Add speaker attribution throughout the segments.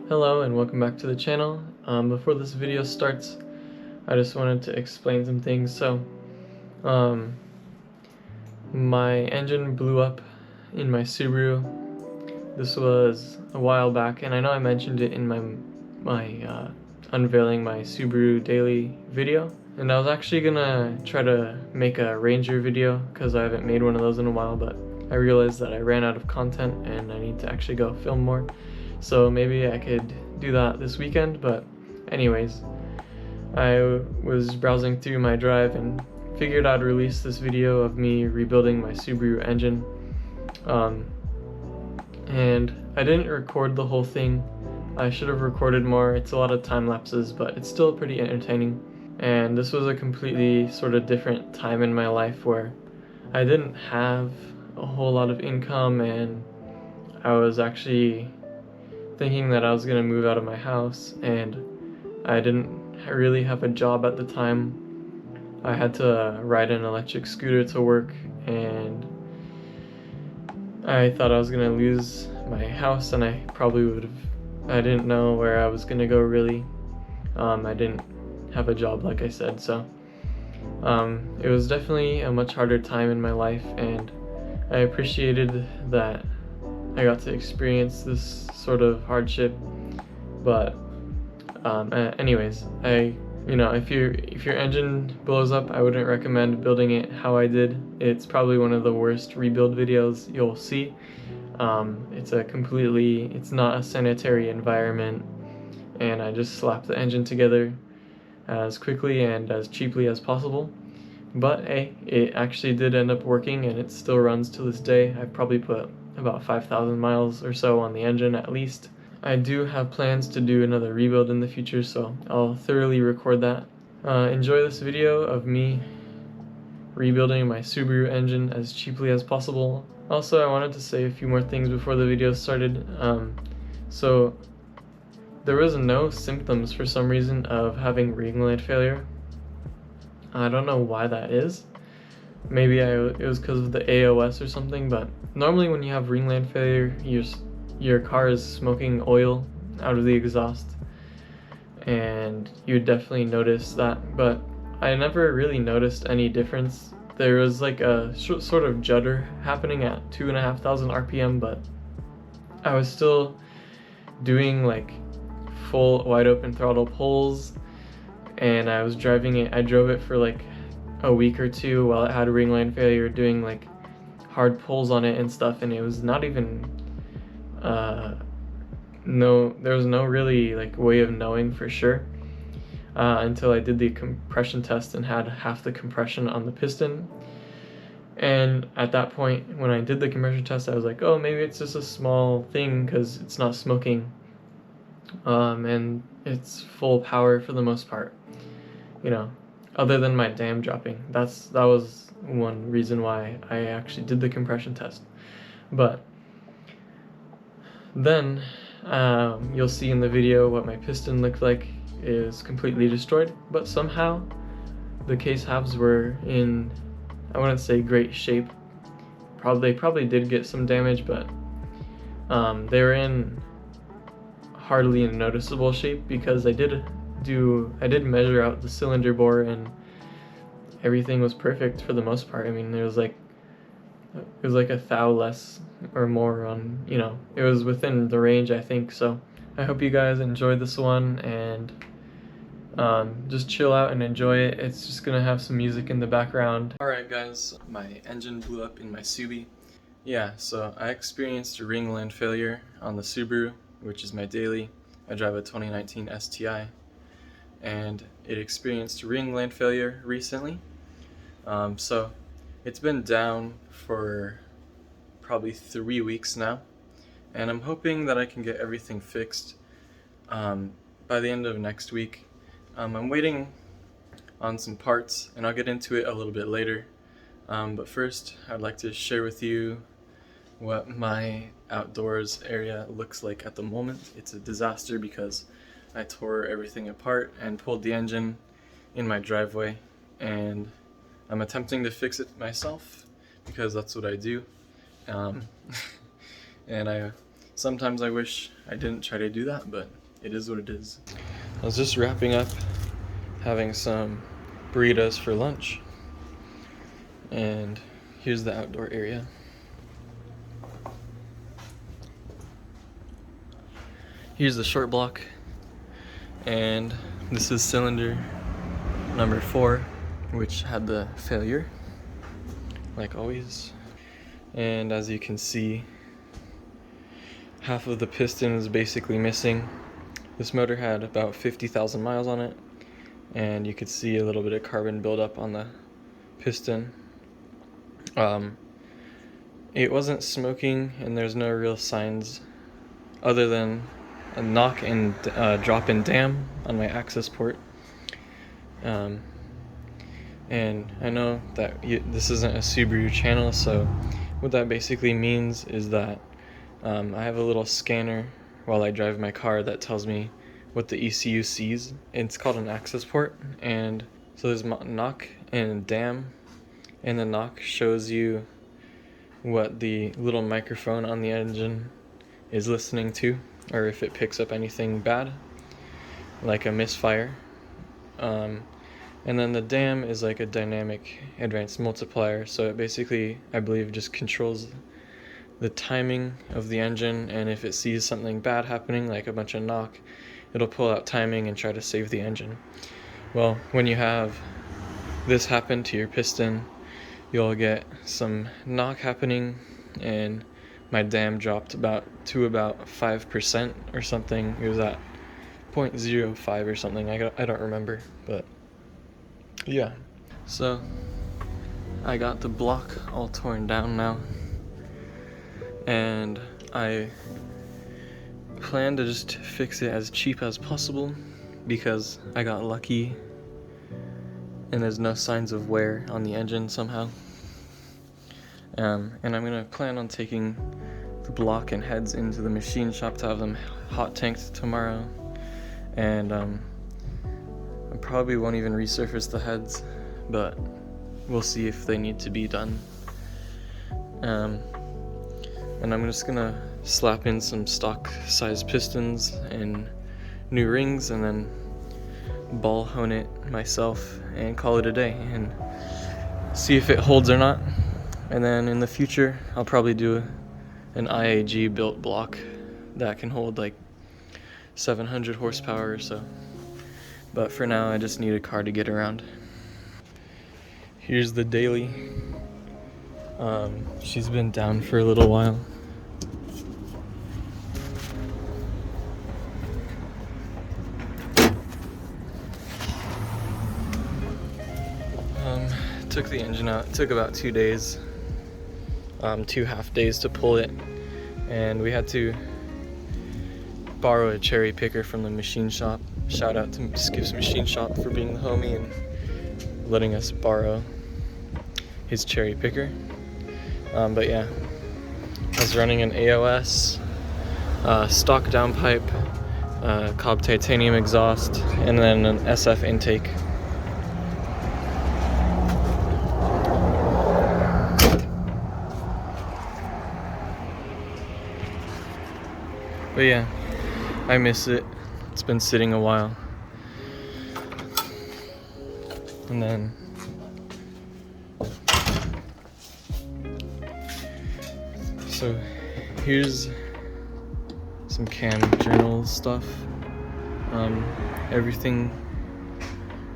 Speaker 1: Hello and welcome back to the channel. Before this video starts, I just wanted to explain some things. Um, my engine blew up in my Subaru. This was a while back, and I know I mentioned it in my unveiling my Subaru daily video. And I was actually gonna try to make a Ranger video because I haven't made one of those in a while, but I realized that I ran out of content and I need to actually go film more. So maybe I could do that this weekend, but anyways, I was browsing through my drive and figured I'd release this video of me rebuilding my Subaru engine. And I didn't record the whole thing. I should have recorded more. It's a lot of time lapses, but it's still pretty entertaining. And this was a completely sort of different time in my life where I didn't have a whole lot of income, and I was actually thinking that I was gonna move out of my house, and I didn't really have a job at the time. I had to ride an electric scooter to work, and I thought I was gonna lose my house, and I didn't know where I was gonna go really. I didn't have a job, like I said, so it was definitely a much harder time in my life, and I appreciated that I got to experience this sort of hardship. But anyways, if your engine blows up, I wouldn't recommend building it how I did. It's probably one of the worst rebuild videos you'll see. It's not a sanitary environment, and I just slapped the engine together as quickly and as cheaply as possible. But hey, it actually did end up working, and it still runs to this day. I've probably put about 5,000 miles or so on the engine at least. I do have plans to do another rebuild in the future, so I'll thoroughly record that. Enjoy this video of me rebuilding my Subaru engine as cheaply as possible. Also, I wanted to say a few more things before the video started. So there was no symptoms for some reason of having ring land failure. I don't know why that is. Maybe it was because of the AOS or something, but normally when you have ring land failure, your car is smoking oil out of the exhaust, and you definitely notice that, but I never really noticed any difference. There was like a sort of judder happening at 2,500 RPM, but I was still doing like full wide open throttle pulls, and I drove it for like a week or two while it had ring land failure, doing like hard pulls on it and stuff, and it was not even there was no really like way of knowing for sure until I did the compression test and had half the compression on the piston. And at that point, when I did the compression test, I was like, oh, maybe it's just a small thing because it's not smoking, and it's full power for the most part, other than my dam dropping. That was one reason why I actually did the compression test. But then you'll see in the video what my piston looked like is completely destroyed, but somehow the case halves were in, I wouldn't say great shape. They probably did get some damage, but they were in hardly a noticeable shape because I did measure out the cylinder bore, and everything was perfect for the most part. I mean, it was like a thou less or more on, it was within the range, I think. So I hope you guys enjoyed this one, and just chill out and enjoy it. It's just gonna have some music in the background. Alright guys, my engine blew up in my Subi. Yeah, so I experienced a ring land failure on the Subaru, which is my daily. I drive a 2019 STI, and it experienced ring land failure recently. So it's been down for probably 3 weeks now, and I'm hoping that I can get everything fixed by the end of next week. I'm waiting on some parts, and I'll get into it a little bit later. But first, I'd like to share with you what my outdoors area looks like at the moment. It's a disaster because I tore everything apart and pulled the engine in my driveway, and I'm attempting to fix it myself because that's what I do. And I Sometimes I wish I didn't try to do that, but it is what it is. I was just wrapping up having some burritos for lunch, and here's the outdoor area. Here's the short block, and this is cylinder number 4, which had the failure, like always. And as you can see, half of the piston is basically missing. This motor had about 50,000 miles on it, and you could see a little bit of carbon buildup on the piston. It wasn't smoking, and there's no real signs other than a knock and drop in dam on my access port. And I know that this isn't a Subaru channel, so what that basically means is that I have a little scanner while I drive my car that tells me what the ECU sees. It's called an access port, and so there's knock and dam, and the knock shows you what the little microphone on the engine is listening to, or if it picks up anything bad, like a misfire. And then the dam is like a dynamic advanced multiplier, so it basically, I believe, just controls the timing of the engine, and if it sees something bad happening, like a bunch of knock, it'll pull out timing and try to save the engine. Well, when you have this happen to your piston, you'll get some knock happening, and my dam dropped to about 5% or something. It was at 0.05 or something. I don't remember, but yeah. So I got the block all torn down now, and I plan to just fix it as cheap as possible because I got lucky and there's no signs of wear on the engine somehow. And I'm gonna plan on taking the block and heads into the machine shop to have them hot tanked tomorrow, and I probably won't even resurface the heads, but we'll see if they need to be done. And I'm just gonna slap in some stock size pistons and new rings, and then ball hone it myself and call it a day and see if it holds or not. And then in the future I'll probably do an IAG built block that can hold like 700 horsepower or so, but for now I just need a car to get around. Here's the daily. She's been down for a little while. Took the engine out. It took about 2 days, 2 half days to pull it, and we had to borrow a cherry picker from the machine shop. Shout out to Skip's Machine Shop for being the homie and letting us borrow his cherry picker. But yeah, I was running an AOS, stock downpipe, Cobb titanium exhaust, and then an SF intake. But yeah, I miss it. It's been sitting a while. And then so here's some cam journal stuff. Everything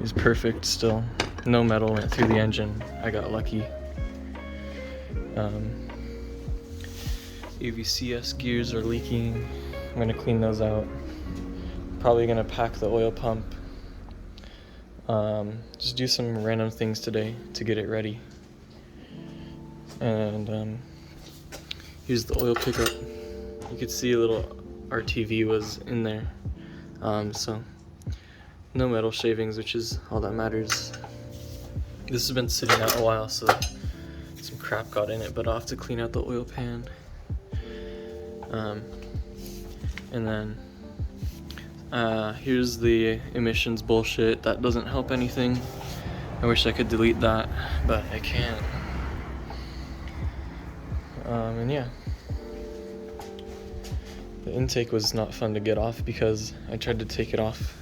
Speaker 1: is perfect still. No metal went through the engine. I got lucky. AVCS gears are leaking. I'm gonna clean those out. Probably gonna pack the oil pump. Just do some random things today to get it ready. And here's the oil pickup. You could see a little RTV was in there. So no metal shavings, which is all that matters. This has been sitting out a while, so some crap got in it, but I'll have to clean out the oil pan. And then here's the emissions bullshit. That doesn't help anything. I wish I could delete that, but I can't. And yeah. The intake was not fun to get off because I tried to take it off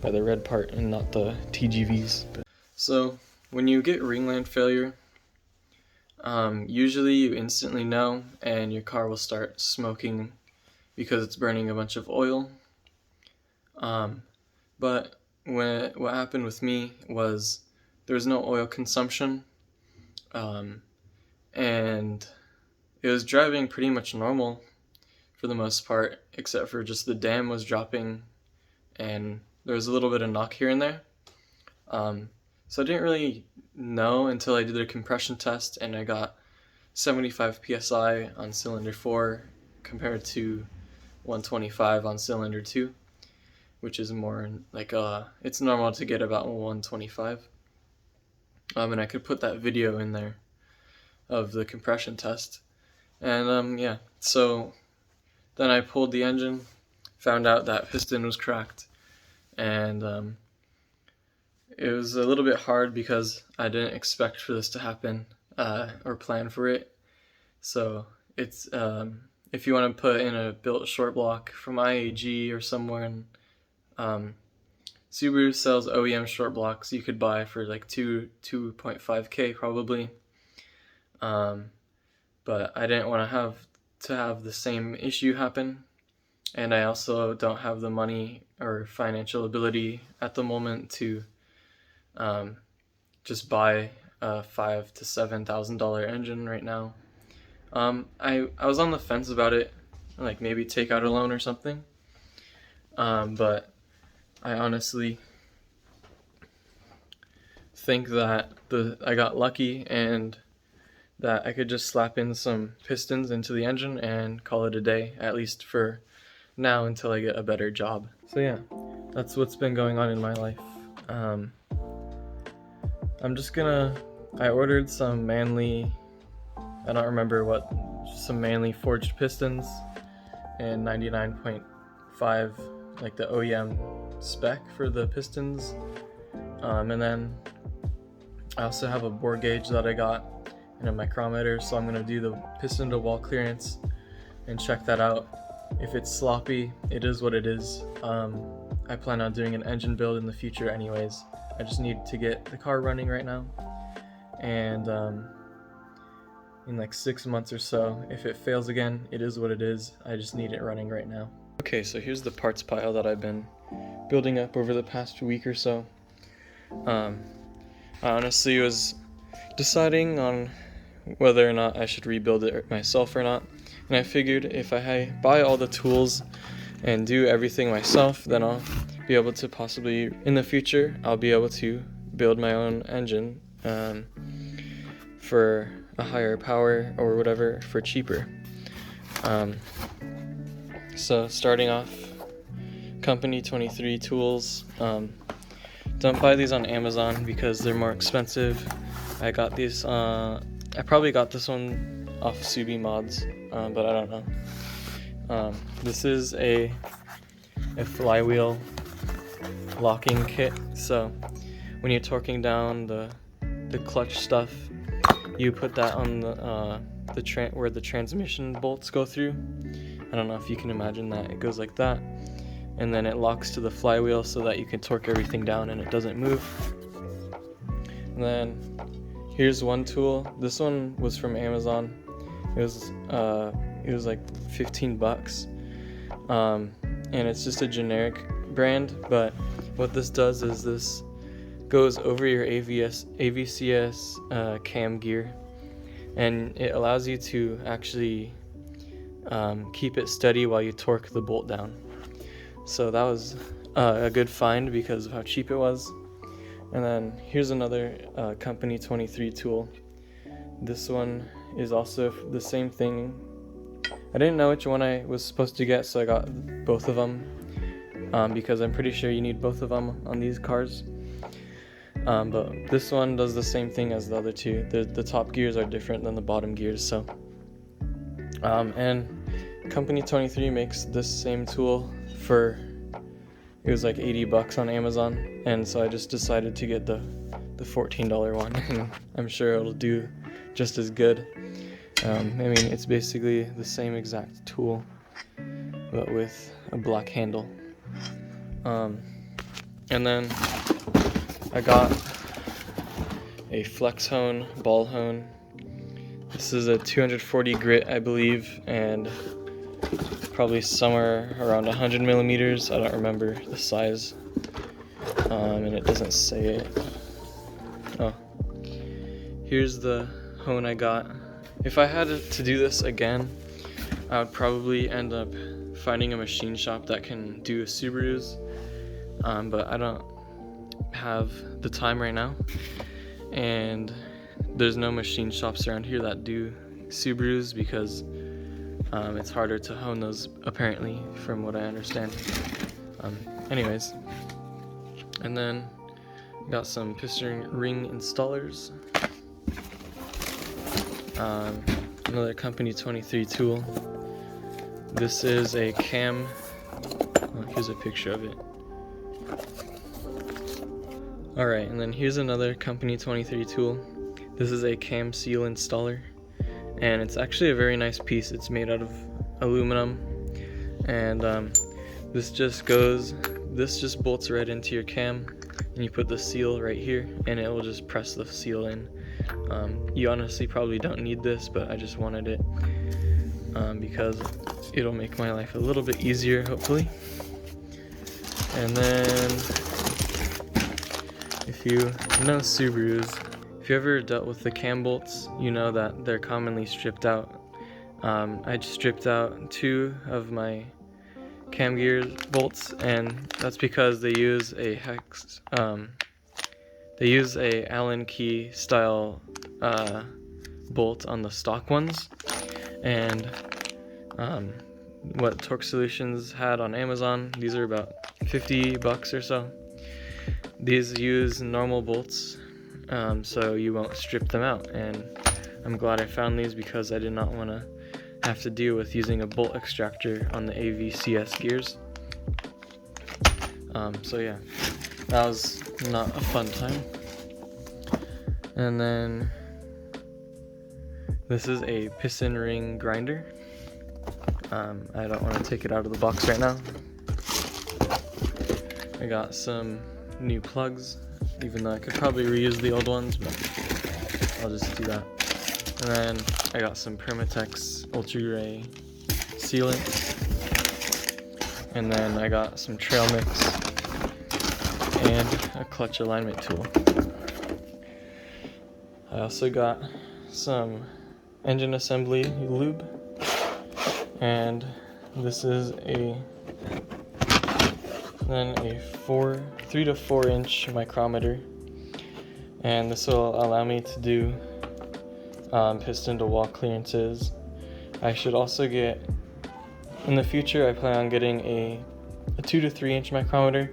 Speaker 1: by the red part and not the TGVs. So when you get ring land failure, usually you instantly know and your car will start smoking because it's burning a bunch of oil. But what happened with me was there was no oil consumption, and it was driving pretty much normal for the most part, except for just the dam was dropping and there was a little bit of knock here and there. So I didn't really know until I did a compression test and I got 75 psi on cylinder 4 compared to 125 on cylinder 2, which is more like it's normal to get about 125. And I could put that video in there of the compression test. And yeah, so then I pulled the engine, found out that piston was cracked, and it was a little bit hard because I didn't expect for this to happen or plan for it. So it's if you want to put in a built short block from IAG or somewhere, and Subaru sells OEM short blocks you could buy for like 2.5K probably. But I didn't want to have the same issue happen, and I also don't have the money or financial ability at the moment to just buy a $5,000 to $7,000 engine right now. I was on the fence about it, like maybe take out a loan or something, but I honestly think that I got lucky and that I could just slap in some pistons into the engine and call it a day, at least for now until I get a better job. So yeah, that's what's been going on in my life. I ordered some Manly, I don't remember what, some Manly forged pistons and 99.5, like the OEM spec for the pistons. And then I also have a bore gauge that I got and a micrometer, so I'm going to do the piston to wall clearance and check that out. If it's sloppy, it is what it is. I plan on doing an engine build in the future anyways. I just need to get the car running right now, and in like 6 months or so, if it fails again, it is what it is. I just need it running right now. Okay, so here's the parts pile that I've been building up over the past week or so. I honestly was deciding on whether or not I should rebuild it myself or not, and I figured if I buy all the tools and do everything myself, then I'll be able to possibly, in the future, I'll be able to build my own engine for a higher power or whatever for cheaper. So starting off, Company 23 tools. Don't buy these on Amazon because they're more expensive. I got these, I probably got this one off Subi Mods, but I don't know. This is a flywheel locking kit, so when you're torquing down the clutch stuff, you put that on where the transmission bolts go through. I don't know if you can imagine that. It goes like that, and then it locks to the flywheel so that you can torque everything down and it doesn't move. And then here's one tool. This one was from Amazon. It was like $15, and it's just a generic brand, but what this does is this goes over your AVCS cam gear, and it allows you to actually keep it steady while you torque the bolt down. So that was a good find because of how cheap it was. And then here's another Company 23 tool. This one is also the same thing. I didn't know which one I was supposed to get, so I got both of them because I'm pretty sure you need both of them on these cars. But this one does the same thing as the other two. The top gears are different than the bottom gears. So, and Company 23 makes this same tool for, it was like $80 on Amazon, and so I just decided to get the $14 one, and I'm sure it'll do just as good. I mean, it's basically the same exact tool. but with a black handle. And then I got a flex hone, ball hone. This is a 240 grit, I believe, and probably somewhere around 100 millimeters. I don't remember the size, and it doesn't say it. Oh, here's the hone I got. If I had to do this again, I would probably end up finding a machine shop that can do Subarus, but I don't have the time right now, and there's no machine shops around here that do Subarus because it's harder to hone those, apparently, from what I understand. Anyways, and then got some piston ring installers, another Company 23 tool. This is a cam, here's a picture of it. Alright, and then here's another Company 23 tool. This is a cam seal installer, and it's actually a very nice piece. It's made out of aluminum, and this just bolts right into your cam, and you put the seal right here, and it will just press the seal in. You honestly probably don't need this, but I just wanted it because it'll make my life a little bit easier, hopefully. And then, if you know Subarus, if you ever dealt with the cam bolts, you know that they're commonly stripped out. I just stripped out 2 of my cam gear bolts, and that's because they use a Allen key style bolt on the stock ones, and what Torque Solutions had on Amazon, these are about $50 or so. These use normal bolts, so you won't strip them out, and I'm glad I found these because I did not want to have to deal with using a bolt extractor on the AVCS gears. So yeah, that was not a fun time. And then this is a piston ring grinder. I don't want to take it out of the box right now. I got some new plugs, even though I could probably reuse the old ones, but I'll just do that. And then I got some Permatex Ultra Gray sealant, and then I got some trail mix and a clutch alignment tool. I also got some engine assembly lube, and this is a 3 to 4 inch micrometer, and this will allow me to do piston to wall clearances. I should also get, in the future I plan on getting a 2 to 3 inch micrometer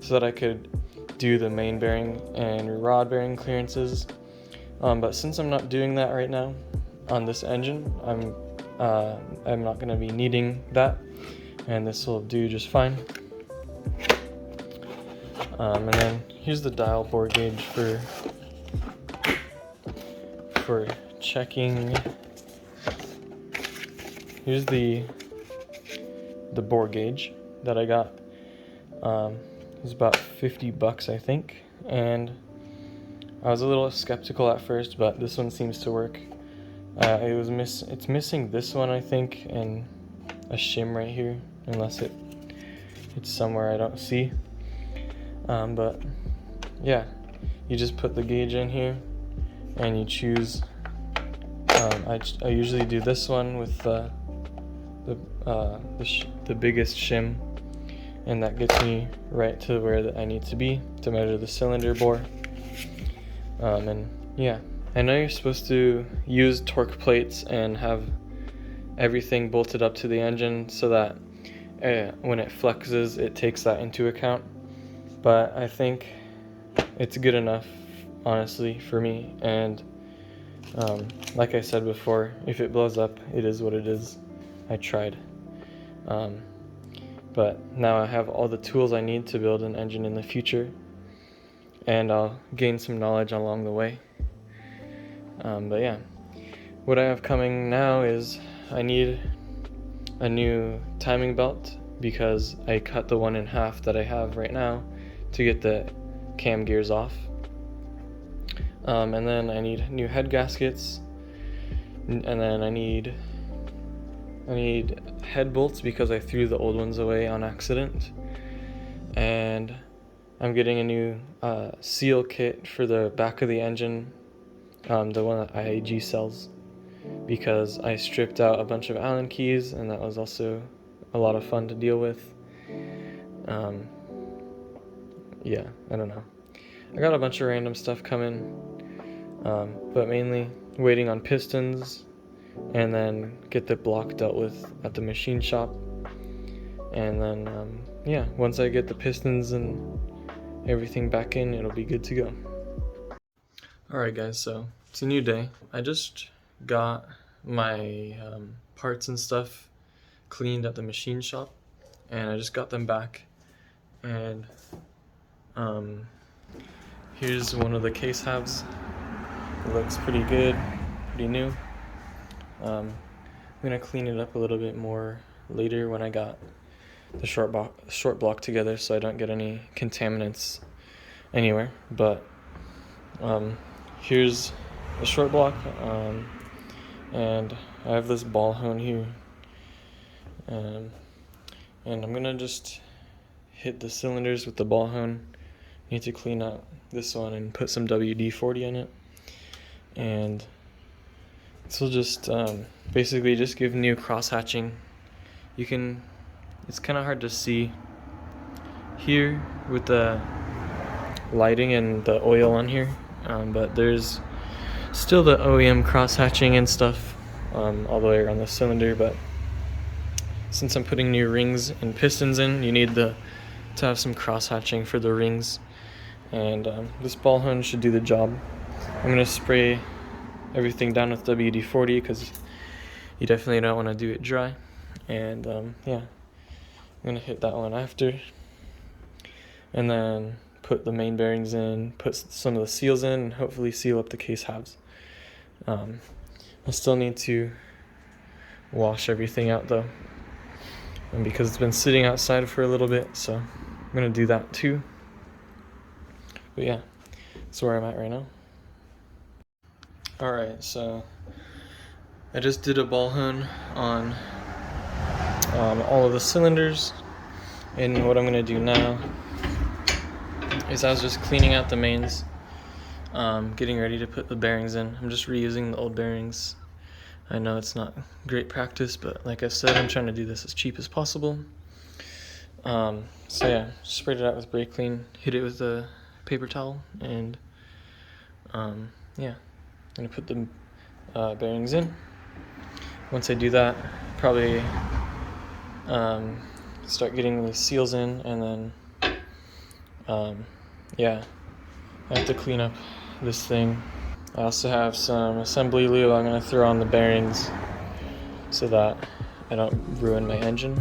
Speaker 1: so that I could do the main bearing and rod bearing clearances, but since I'm not doing that right now on this engine, I'm not going to be needing that, and this will do just fine. And then here's the dial bore gauge for checking. Here's the bore gauge that I got. It was about $50, I think, and I was a little skeptical at first, but this one seems to work. It's missing this one, I think, and a shim right here, unless it's somewhere I don't see. But yeah, you just put the gauge in here and you choose. I usually do this one with the biggest shim, and that gets me right to where I need to be to measure the cylinder bore. And yeah, I know you're supposed to use torque plates and have everything bolted up to the engine so that when it flexes, it takes that into account. But I think it's good enough, honestly, for me. And like I said before, if it blows up, it is what it is. I tried. But now I have all the tools I need to build an engine in the future, and I'll gain some knowledge along the way. But yeah, what I have coming now is I need a new timing belt because I cut the one in half that I have right now to get the cam gears off. And then I need new head gaskets, and then I need head bolts because I threw the old ones away on accident. And I'm getting a new seal kit for the back of the engine, the one that IAG sells, because I stripped out a bunch of Allen keys, and that was also a lot of fun to deal with. Yeah, I don't know. I got a bunch of random stuff coming, but mainly waiting on pistons, and then get the block dealt with at the machine shop. And then, yeah, once I get the pistons and everything back in, it'll be good to go. Alright guys, so it's a new day. I just got my parts and stuff cleaned at the machine shop, and I just got them back. And here's one of the case halves. It looks pretty good, pretty new. I'm gonna clean it up a little bit more later when I got the short block together, so I don't get any contaminants anywhere. But here's the short block, and I have this ball hone here, and I'm gonna just hit the cylinders with the ball hone. Need to clean out this one and put some WD-40 in it, and this will just basically just give new cross hatching. It's kind of hard to see here with the lighting and the oil on here, but there's still the OEM cross hatching and stuff all the way around the cylinder. But since I'm putting new rings and pistons in, you need to have some cross hatching for the rings, and this ball hone should do the job. I'm gonna spray everything down with WD-40 because you definitely don't want to do it dry. And yeah, I'm gonna hit that one after, and then put the main bearings in, put some of the seals in, and hopefully seal up the case halves. I still need to wash everything out though, and because it's been sitting outside for a little bit, so I'm gonna do that too. But yeah, that's where I'm at right now. Alright, so I just did a ball hone on all of the cylinders, and what I'm gonna do now is I was just cleaning out the mains, getting ready to put the bearings in. I'm just reusing the old bearings. I know it's not great practice, but like I said, I'm trying to do this as cheap as possible. So yeah, sprayed it out with brake clean, hit it with a paper towel, and yeah, I'm gonna put the bearings in. Once I do that, probably start getting the seals in, and then yeah, I have to clean up this thing. I also have some assembly glue I'm gonna throw on the bearings so that I don't ruin my engine.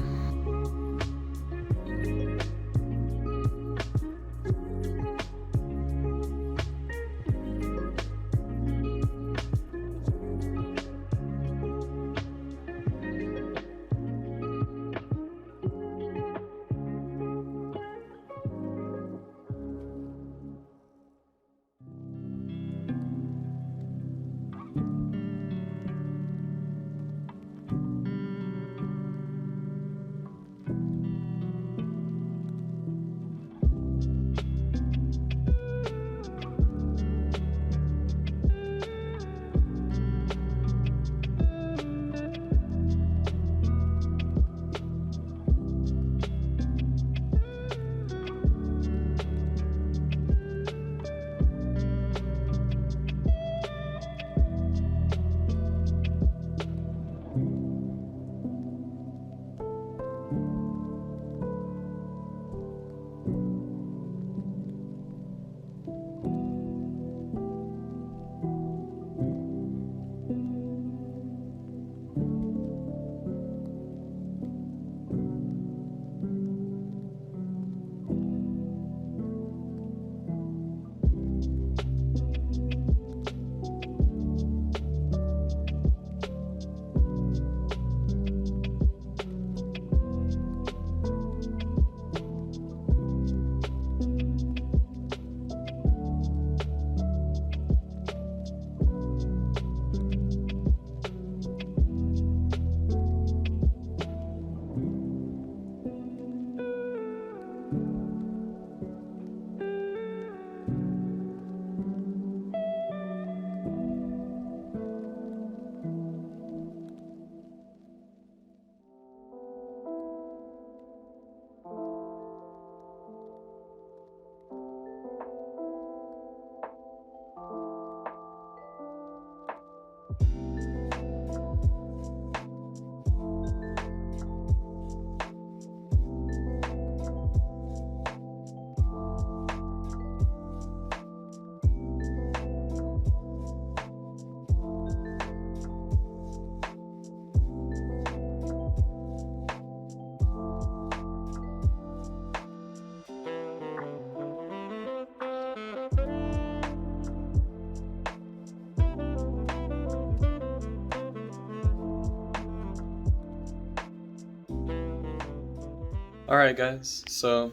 Speaker 1: Alright guys, so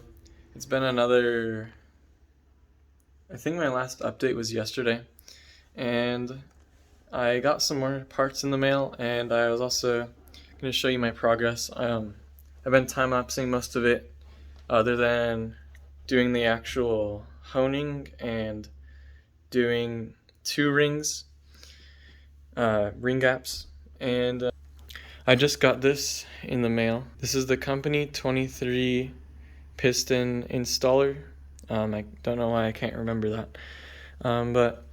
Speaker 1: it's been another, I think my last update was yesterday, and I got some more parts in the mail, and I was also going to show you my progress. I've been time-lapsing most of it, other than doing the actual honing and doing 2 rings, ring gaps, and I just got this in the mail. This is the company 23 piston installer. I don't know why I can't remember that, but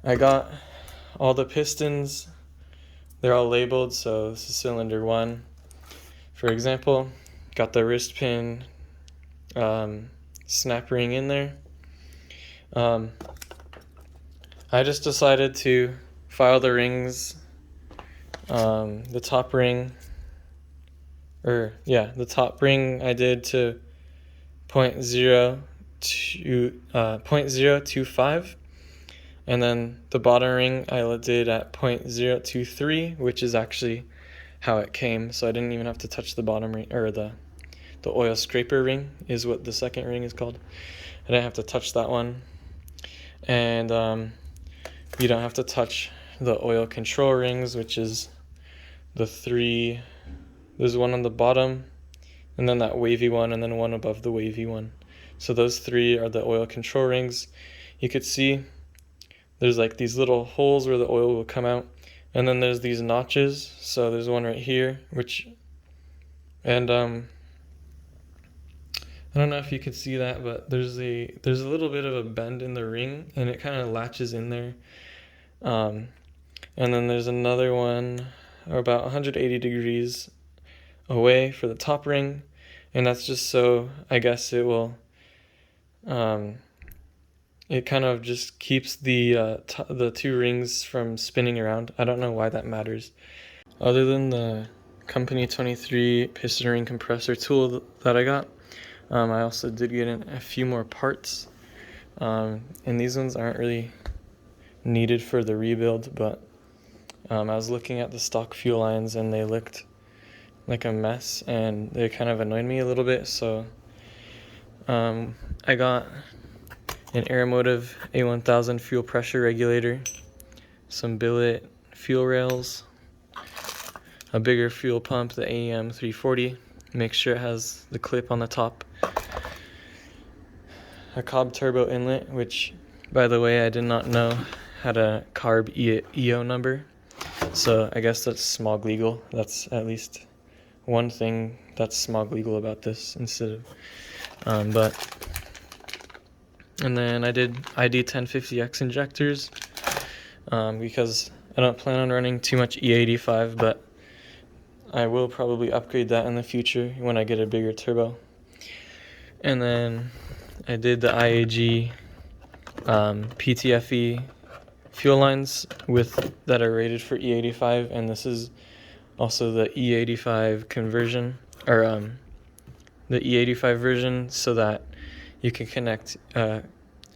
Speaker 1: I got all the pistons. They're all labeled, so this is cylinder 1. For example, got the wrist pin snap ring in there. I just decided to file the rings. The top ring, the top ring I did to 0.025, and then the bottom ring I did at 0.023, which is actually how it came. So I didn't even have to touch the bottom ring, or the oil scraper ring is what the second ring is called. I didn't have to touch that one, and you don't have to touch the oil control rings, which is the 3. There's one on the bottom, and then that wavy one, and then one above the wavy one. So those 3 are the oil control rings. You could see there's like these little holes where the oil will come out, and then there's these notches. So there's one right here, and I don't know if you can see that, but there's a little bit of a bend in the ring, and it kind of latches in there. And then there's another one about 180 degrees away for the top ring, and that's just so I guess it will it kind of just keeps the 2 rings from spinning around. I don't know why that matters. Other than the company 23 piston ring compressor tool that I got, I also did get in a few more parts, and these ones aren't really needed for the rebuild, but I was looking at the stock fuel lines and they looked like a mess, and they kind of annoyed me a little bit. So I got an Aeromotive A1000 fuel pressure regulator, some billet fuel rails, a bigger fuel pump, the AEM 340. Make sure it has the clip on the top, a Cobb turbo inlet, which, by the way, I did not know had a carb EO number, so I guess that's smog legal. That's at least one thing that's smog legal about this instead of and then I did ID 1050X injectors, because I don't plan on running too much E85, but I will probably upgrade that in the future when I get a bigger turbo. And then I did the IAG PTFE fuel lines that are rated for E85, and this is also the E85 conversion, or the E85 version, so that you can connect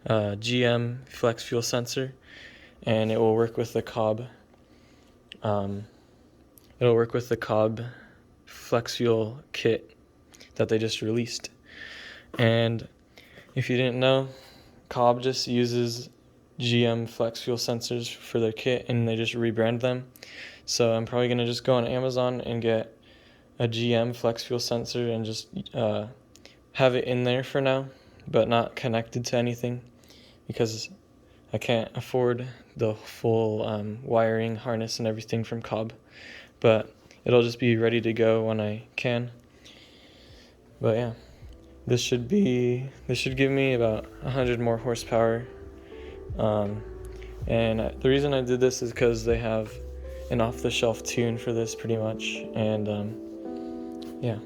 Speaker 1: GM flex fuel sensor, and it will work with the Cobb. It'll work with the Cobb flex fuel kit that they just released. And if you didn't know, Cobb just uses GM flex fuel sensors for their kit, and they just rebrand them. So I'm probably gonna just go on Amazon and get a GM flex fuel sensor and just have it in there for now, but not connected to anything, because I can't afford the full wiring harness and everything from Cobb. But it'll just be ready to go when I can. But yeah, this should give me about 100 more horsepower. And the reason I did this is because they have an off-the-shelf tune for this pretty much, and yeah.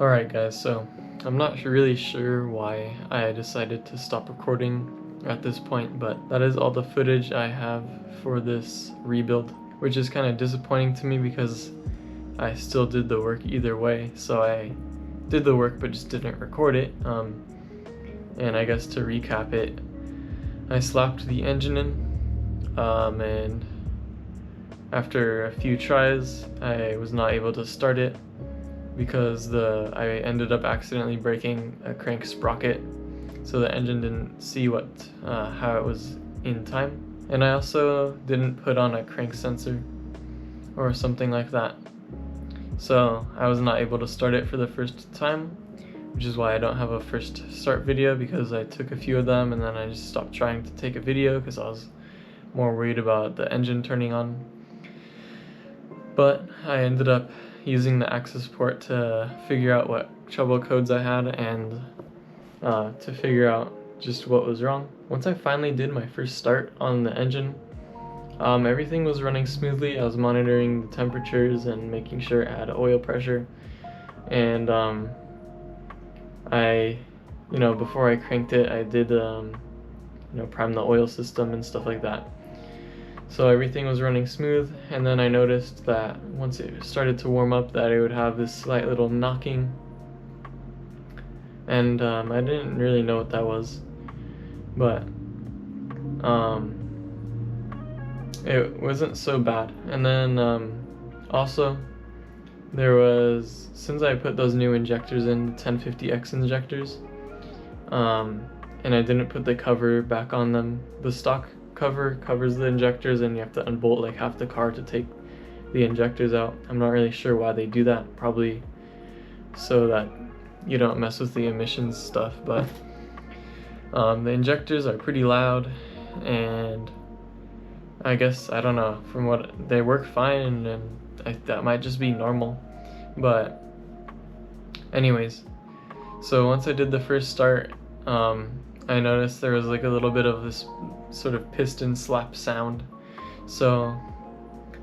Speaker 1: Alright guys, so I'm not really sure why I decided to stop recording at this point, but that is all the footage I have for this rebuild, which is kind of disappointing to me because I still did the work either way. So I did the work but just didn't record it. And I guess to recap it, I slapped the engine in, and after a few tries I was not able to start it because I ended up accidentally breaking a crank sprocket, so the engine didn't see how it was in time. And I also didn't put on a crank sensor or something like that, so I was not able to start it for the first time, which is why I don't have a first start video, because I took a few of them and then I just stopped trying to take a video because I was more worried about the engine turning on. But I ended up using the access port to figure out what trouble codes I had and to figure out just what was wrong. Once I finally did my first start on the engine, everything was running smoothly. I was monitoring the temperatures and making sure it had oil pressure, and before I cranked it, I did prime the oil system and stuff like that. So everything was running smooth, and then I noticed that once it started to warm up that it would have this slight little knocking, and I didn't really know what that was, but it wasn't so bad. And then also there was, since I put those new injectors in, the 1050X injectors, and I didn't put the cover back on them. The stock cover covers the injectors and you have to unbolt like half the car to take the injectors out. I'm not really sure why they do that, probably so that you don't mess with the emissions stuff, but the injectors are pretty loud, and I guess, I don't know, from what they work fine, and that might just be normal. But anyways, so once I did the first start, I noticed there was like a little bit of this sort of piston slap sound. So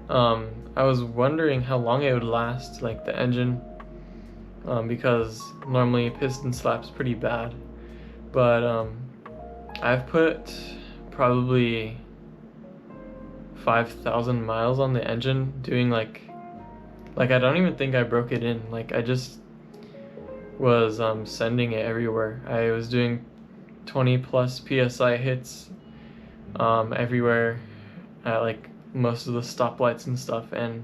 Speaker 1: I was wondering how long it would last, like the engine, because normally piston slaps pretty bad. But I've put probably 5,000 miles on the engine doing like I don't even think I broke it in. Like, I just was sending it everywhere. I was doing 20 plus PSI hits everywhere at like most of the stoplights and stuff, and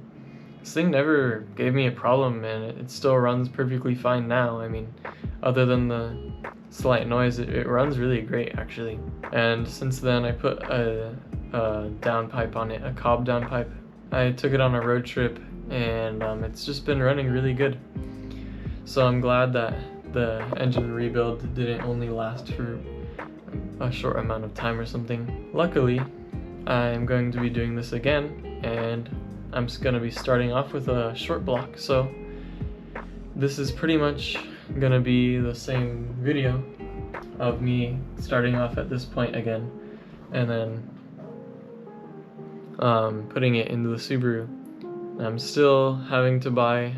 Speaker 1: this thing never gave me a problem, and it still runs perfectly fine now. I mean, other than the slight noise, it runs really great actually. And since then I put a downpipe on it, a cob downpipe. I took it on a road trip, and it's just been running really good. So I'm glad that the engine rebuild didn't only last for a short amount of time or something. Luckily, I'm going to be doing this again, and I'm just going to be starting off with a short block. So this is pretty much going to be the same video of me starting off at this point again, and then putting it into the Subaru. I'm still having to buy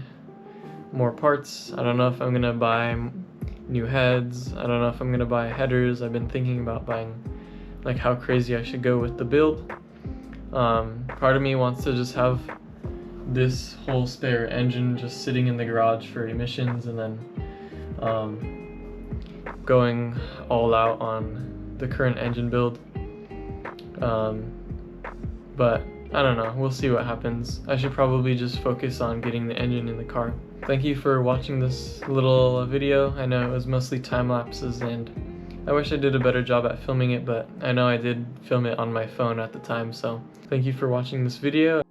Speaker 1: more parts. I don't know if I'm gonna buy new heads. I don't know if I'm gonna buy headers. I've been thinking about buying, like, how crazy I should go with the build. Part of me wants to just have this whole spare engine just sitting in the garage for emissions, and then going all out on the current engine build. But I don't know, we'll see what happens. I should probably just focus on getting the engine in the car. Thank you for watching this little video. I know it was mostly time lapses, and I wish I did a better job at filming it, but I know I did film it on my phone at the time. So thank you for watching this video.